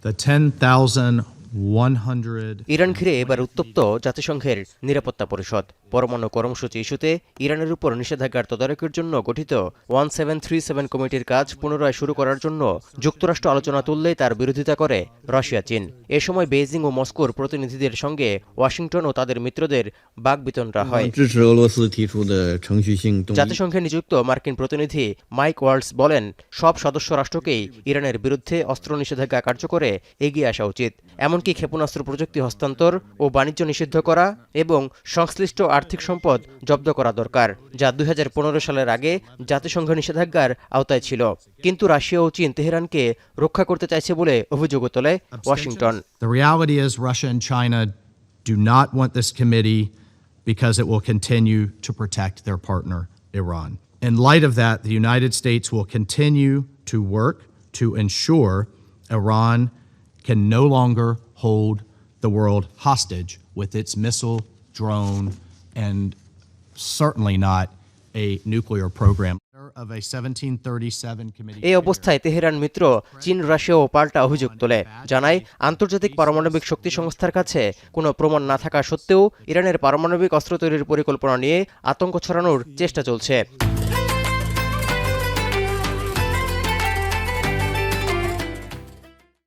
The 10,100 Iran ঘিরে এবার উত্তপ্ত জাতিসংঘের নিরাপত্তা পরিষদ। পরমাণু কর্মসূচি ইস্যুতে ইরানের উপর নিষেধাজ্ঞার তদারকির জন্য গঠিত 1737 কমিটির কাজ পুনরায় শুরু করার জন্য যুক্তরাষ্ট্র আলোচনা তুললেই তার বিরোধিতা করে রাশিয়া চীন। এ সময় বেইজিং ও মস্কোর প্রতিনিধিদের সঙ্গে ওয়াশিংটন ও তাদের মিত্রদের বাকবিতণ্ডা হয়। জাতিসংঘে নিযুক্ত মার্কিন প্রতিনিধি মাইক ওয়াল্টজ বলেন, সব সদস্য রাষ্ট্রকেই ইরানের বিরুদ্ধে অস্ত্র নিষেধাজ্ঞা কার্যকরে এগিয়ে আসা উচিত। এমনকি ক্ষেপণাস্ত্র প্রযুক্তি হস্তান্তর ও বাণিজ্য নিষিদ্ধ করা এবং সংশ্লিষ্ট আর্থিক সম্পদ জব্দ করা দরকার, যা 2015 সালের আগে জাতিসংঘ নিষেধাজ্ঞার আওতায় ছিল। কিন্তু রাশিয়া ও চীন তেহরানকে রক্ষা করতে চাইছে বলে অভিযোগ তোলে Washington. The reality is Russia and China do not want this committee because it will continue to protect their partner, Iran. In light of that, the United States will continue to work to ensure Iran can no longer hold the world hostage with its missile, drone, and certainly not a nuclear program. Of a 1737 committee. এই অবস্থায় Tehran মিত্র চীন রাশিয়াও পাল্টা অভিযোগ তোলে, জানায় আন্তর্জাতিক পারমাণবিক শক্তি সংস্থার কাছে কোনো প্রমাণ না থাকা সত্ত্বেও ইরানের পারমাণবিক অস্ত্র তৈরির পরিকল্পনা নিয়ে আতঙ্ক ছড়ানোর চেষ্টা চলছে।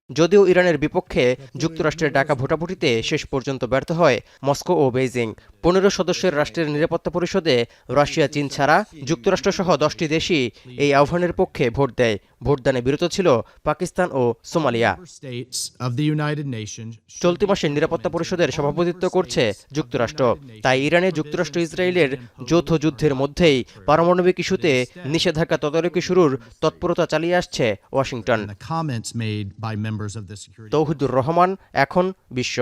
যদিও ইরানের বিপক্ষে যুক্তরাষ্ট্রের ডাকা ভোটাভুটিতে শেষ পর্যন্ত ব্যর্থ হয় মস্কো ও বেইজিং। 15 সদস্যের রাষ্ট্রের নিরাপত্তা পরিষদে রাশিয়া, চীন ছাড়া যুক্তরাষ্ট্রসহ 10টি দেশই এই আহ্বানের পক্ষে ভোট দেয়। ভোটদানে বিরত ছিল পাকিস্তান ও সোমালিয়া। চলতি মাসে নিরাপত্তা পরিষদের সভাপতিত্ব করছে যুক্তরাষ্ট্র। তাই ইরানে যুক্তরাষ্ট্র ইসরায়েলের যৌথ যুদ্ধের মধ্যেই পারমাণবিক ইস্যুতে নিষেধাজ্ঞা তদারকি শুরুর তৎপরতা চালিয়ে আসছে ওয়াশিংটন। তৌহিদুর রহমান, এখন বিশ্ব।